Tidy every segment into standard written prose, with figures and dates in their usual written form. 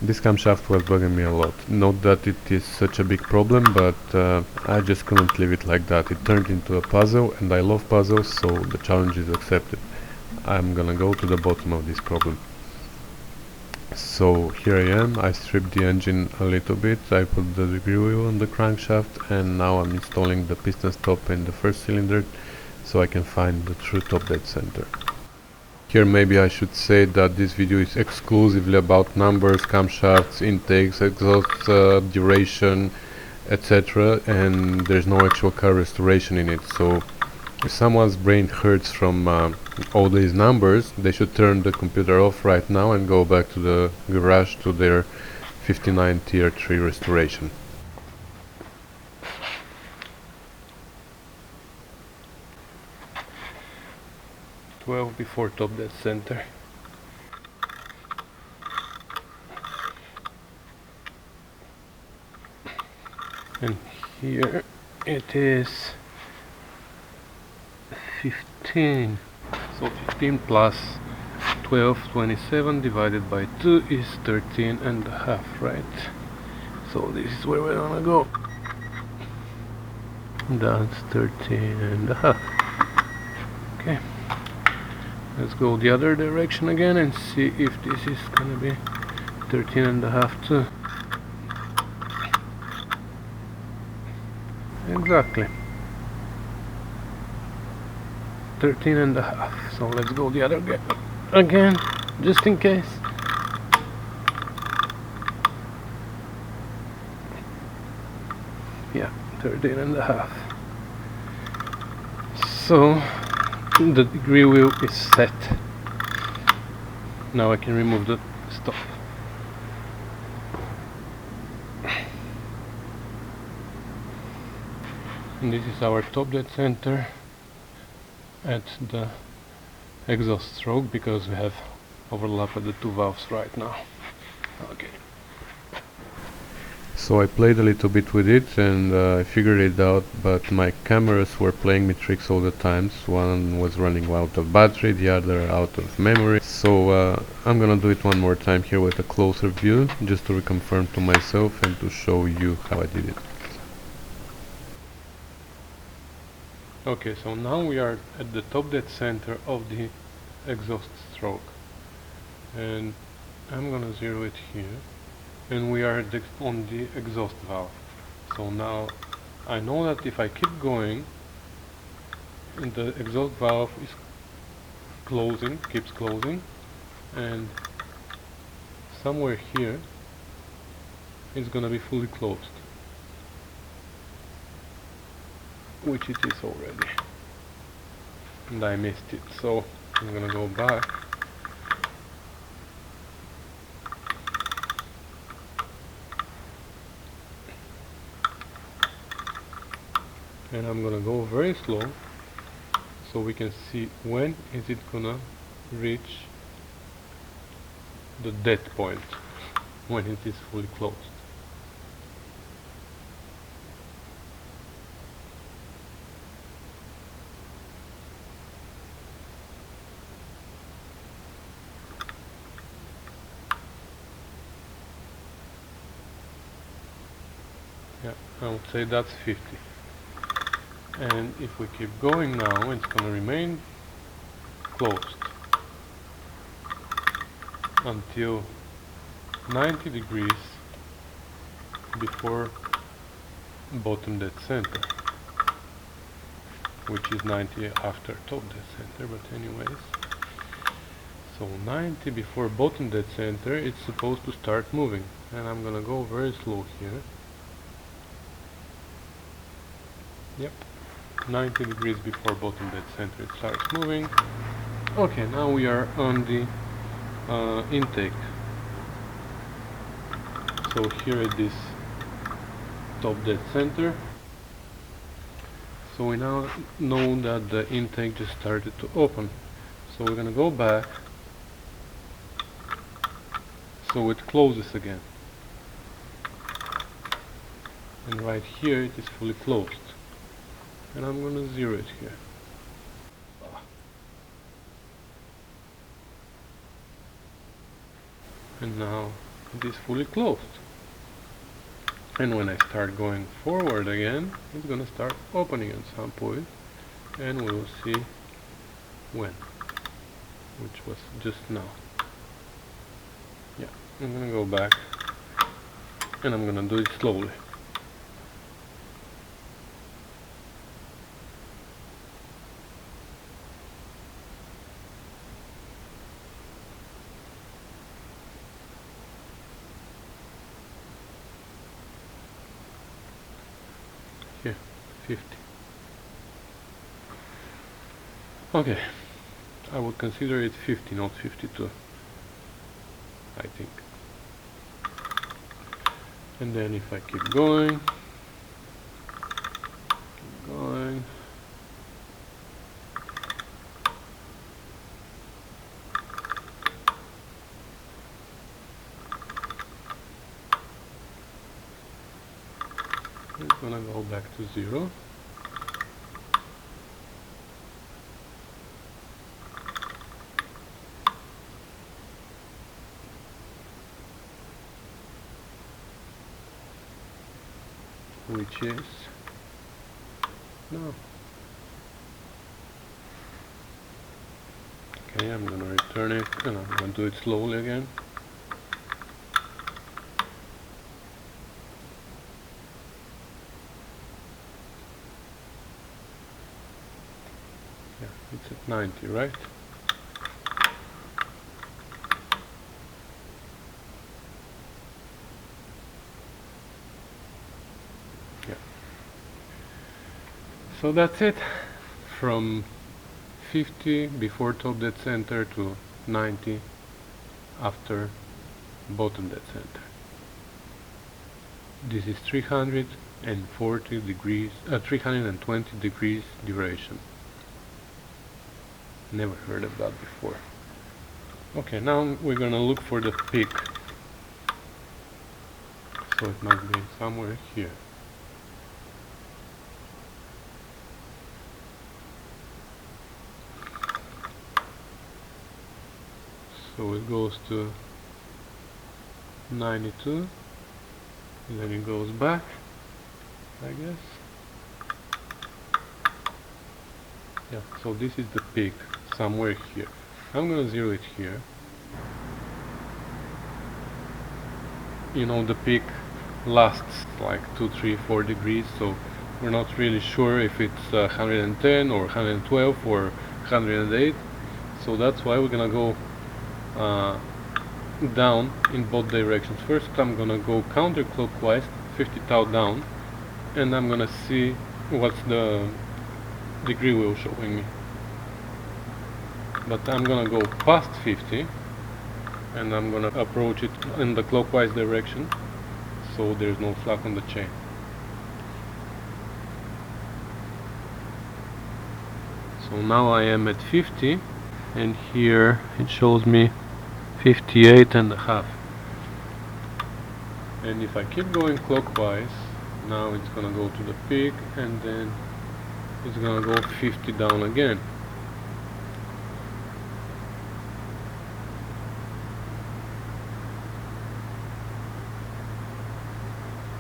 This camshaft was bugging me a lot. Not that it is such a big problem, but I just couldn't leave it like that. It turned into a puzzle, and I love puzzles, so the challenge is accepted. I'm gonna go to the bottom of this problem. So here I am. I stripped the engine a little bit, I put the degree wheel on the crankshaft, and now I'm installing the piston stop in the first cylinder so I can find the true top dead center. Here maybe I should say that this video is exclusively about numbers, camshafts, intakes, exhaust duration, etc., and there's no actual car restoration in it. So if someone's brain hurts from all these numbers, they should turn the computer off right now and go back to the garage to their 59 TR3 restoration. Before top dead center. And here it is 15. So 15 plus 12, 27 divided by 2 is 13 and a half, right? So this is where we're gonna go. That's 13 and a half. Okay. Let's go the other direction again and see if this is gonna be 13 and a half too. Exactly. 13 and a half. So let's go the other again, just in case. Yeah, 13 and a half. So the degree wheel is set. Now I can remove the stop. And this is our top dead center at the exhaust stroke, because we have overlap at the two valves right now. Okay. So I played a little bit with it and I figured it out, but my cameras were playing me tricks all the times. One was running out of battery, the other out of memory. So I'm gonna do it one more time here with a closer view, just to reconfirm to myself and to show you how I did it. Okay, so now we are at the top dead center of the exhaust stroke, and I'm gonna zero it here, and we are on the exhaust valve. So now I know that if I keep going, the exhaust valve is closing, keeps closing, and somewhere here it's gonna be fully closed, which it is already, and I missed it. So I'm gonna go back and I'm gonna go very slow so we can see when is it gonna reach the dead point, when it is fully closed. Yeah, I would say that's 50. And if we keep going now, it's going to remain closed until 90 degrees before bottom dead center, which is 90 after top dead center, but anyways. So 90 before bottom dead center, it's supposed to start moving, and I'm gonna go very slow here. Yep, 90 degrees before bottom dead center it starts moving. Okay, now we are on the intake. So here at this top dead center, so we now know that the intake just started to open. So we're gonna go back so it closes again, and right here it is fully closed, and I'm gonna zero it here. And now it is fully closed. And when I start going forward again, it's gonna start opening at some point, and we will see when, which was just now. Yeah, I'm gonna go back and I'm gonna do it slowly. Here, 50. Okay, I would consider it 50, not 52, I think. And then if I keep going, it's gonna go back to 0. Which is no. Okay, I'm gonna return it and I'm gonna do it slowly again. Yeah, it's at 90, right? Yeah. So that's it. From 50 before top dead center to 90 after bottom dead center. This is 340 degrees, 320 degrees duration. Never heard of that before. Okay, now we're gonna look for the peak. So it must be somewhere here. So it goes to 92, and then it goes back, I guess. Yeah, so this is the peak, somewhere here. I'm gonna zero it here. You know, the peak lasts like 2, 3, 4 degrees, so we're not really sure if it's 110 or 112 or 108. So that's why we're gonna go down in both directions. First I'm gonna go counterclockwise 50 tau down, and I'm gonna see what's the degree wheel showing me. But I'm gonna go past 50 and I'm gonna approach it in the clockwise direction so there's no slack on the chain. So now I am at 50 and here it shows me 58 and a half. And if I keep going clockwise, now it's gonna go to the peak and then it's gonna go 50 down again.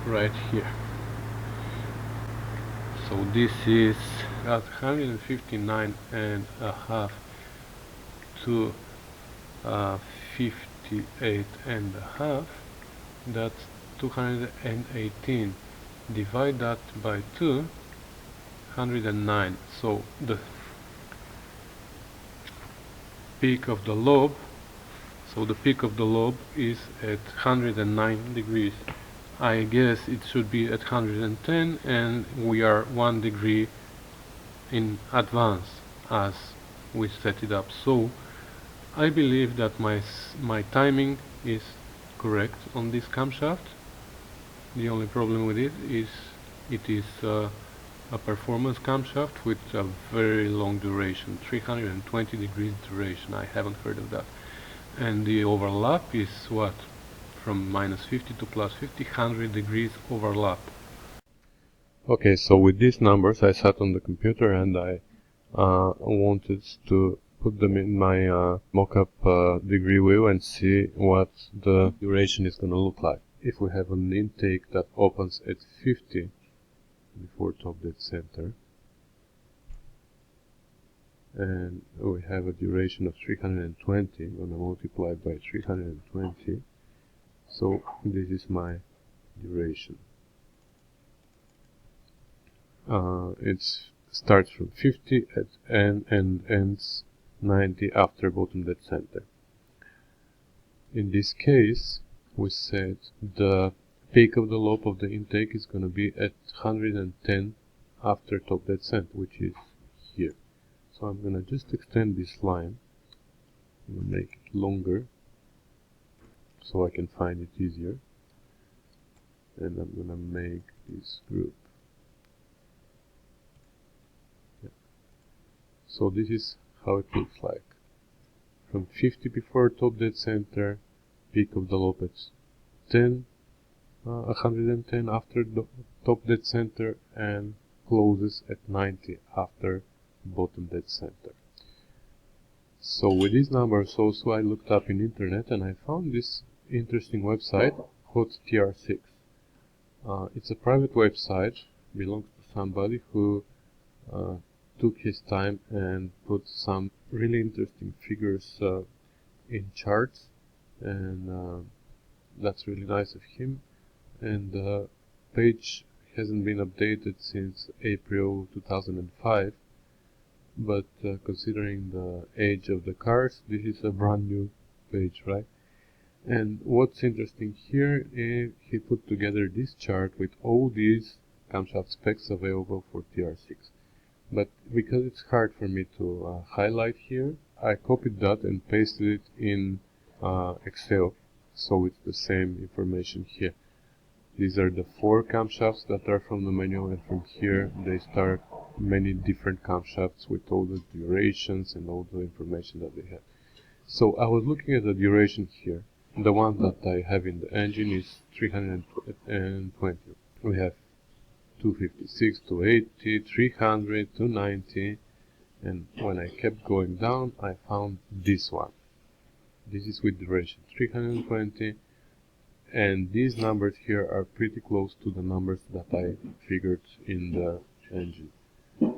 Right here. So this is at 159 and a half to 58 and a half. That's 218. Divide that by 2, 109. So the peak of the lobe, is at 109 degrees. I guess it should be at 110, and we are 1 degree in advance as we set it up. So I believe that my timing is correct on this camshaft. The only problem with it is a performance camshaft with a very long duration, 320 degrees duration. I haven't heard of that. And the overlap is what? From minus 50 to plus 50, 100 degrees overlap. Okay, so with these numbers I sat on the computer and I wanted to put them in my mock-up degree wheel and see what the duration is going to look like. If we have an intake that opens at 50 before top dead center, and we have a duration of 320, I'm going to multiply by 320, so this is my duration. It starts from 50 at N and ends 90 after bottom dead center. In this case, we said the peak of the lobe of the intake is going to be at 110 after top dead center, which is here. So I'm going to just extend this line. I'm going to make it longer so I can find it easier. And I'm going to make this group. Yeah. So this is how it looks like. From 50 before top dead center, peak of the lobe at 110 after the top dead center, and closes at 90 after bottom dead center. So with these numbers also I looked up in internet and I found this interesting website called TR6. It's a private website, belongs to somebody who took his time and put some really interesting figures in charts, and that's really nice of him. And the page hasn't been updated since April 2005, but considering the age of the cars, this is a brand new page, right? And what's interesting here is he put together this chart with all these camshaft specs available for TR6. But because it's hard for me to highlight here, I copied that and pasted it in Excel, so it's the same information here. These are the 4 camshafts that are from the manual, and from here they start many different camshafts with all the durations and all the information that they have. So I was looking at the duration here. The one that I have in the engine is 320. We have 256, 280, 300, 290, and when I kept going down I found this one. This is with duration 320, and these numbers here are pretty close to the numbers that I figured in the engine.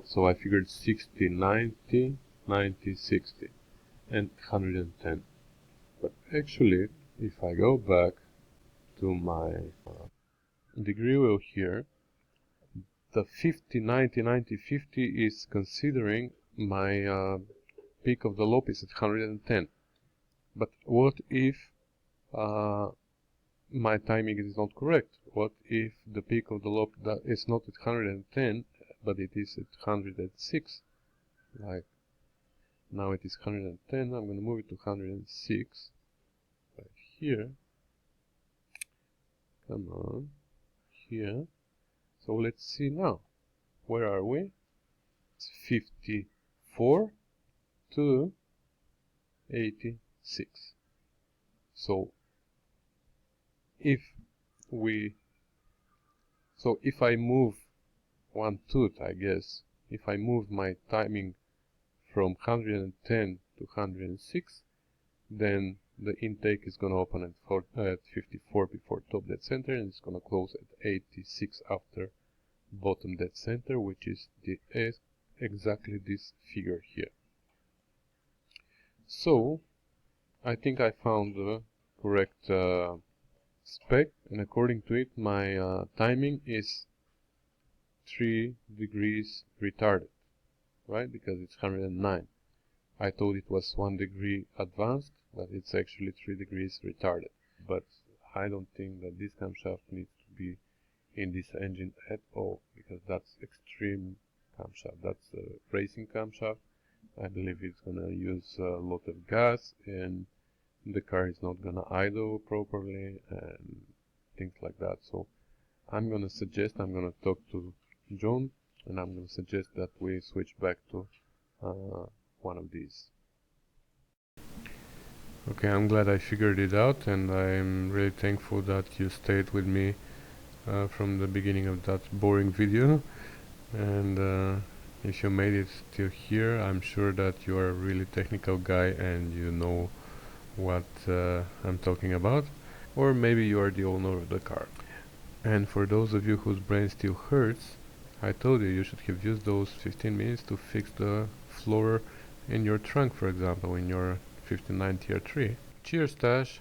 So I figured 60, 90, 90, 60, and 110. But actually, if I go back to my degree wheel here, the 50, 90, 90, 50 is considering my peak of the lobe is at 110. But what if my timing is not correct? What if the peak of the lobe is not at 110, but it is at 106? Like now it is 110, I'm going to move it to 106 right here. Come on, here. So let's see now. Where are we? It's 54 to 86. So if I move one tooth, I guess, if I move my timing from 110 to 106, then the intake is going to open at 54 before top dead center, and it's going to close at 86 after bottom dead center, which is exactly this figure here. So I think I found the correct spec, and according to it my timing is 3 degrees retarded, right? Because it's 109. I thought it was 1 degree advanced, but it's actually 3 degrees retarded. But I don't think that this camshaft needs to be in this engine at all, because that's extreme camshaft. That's a racing camshaft. I believe it's gonna use a lot of gas, and the car is not gonna idle properly and things like that. So I'm gonna talk to John, and I'm gonna suggest that we switch back to one of these. Okay, I'm glad I figured it out, and I'm really thankful that you stayed with me from the beginning of that boring video. And If you made it till here, I'm sure that you are a really technical guy and you know what I'm talking about, or maybe you are the owner of the car. And for those of you whose brain still hurts, I told you should have used those 15 minutes to fix the floor in your trunk, for example, in your 59 Tier 3. Cheers, Tash!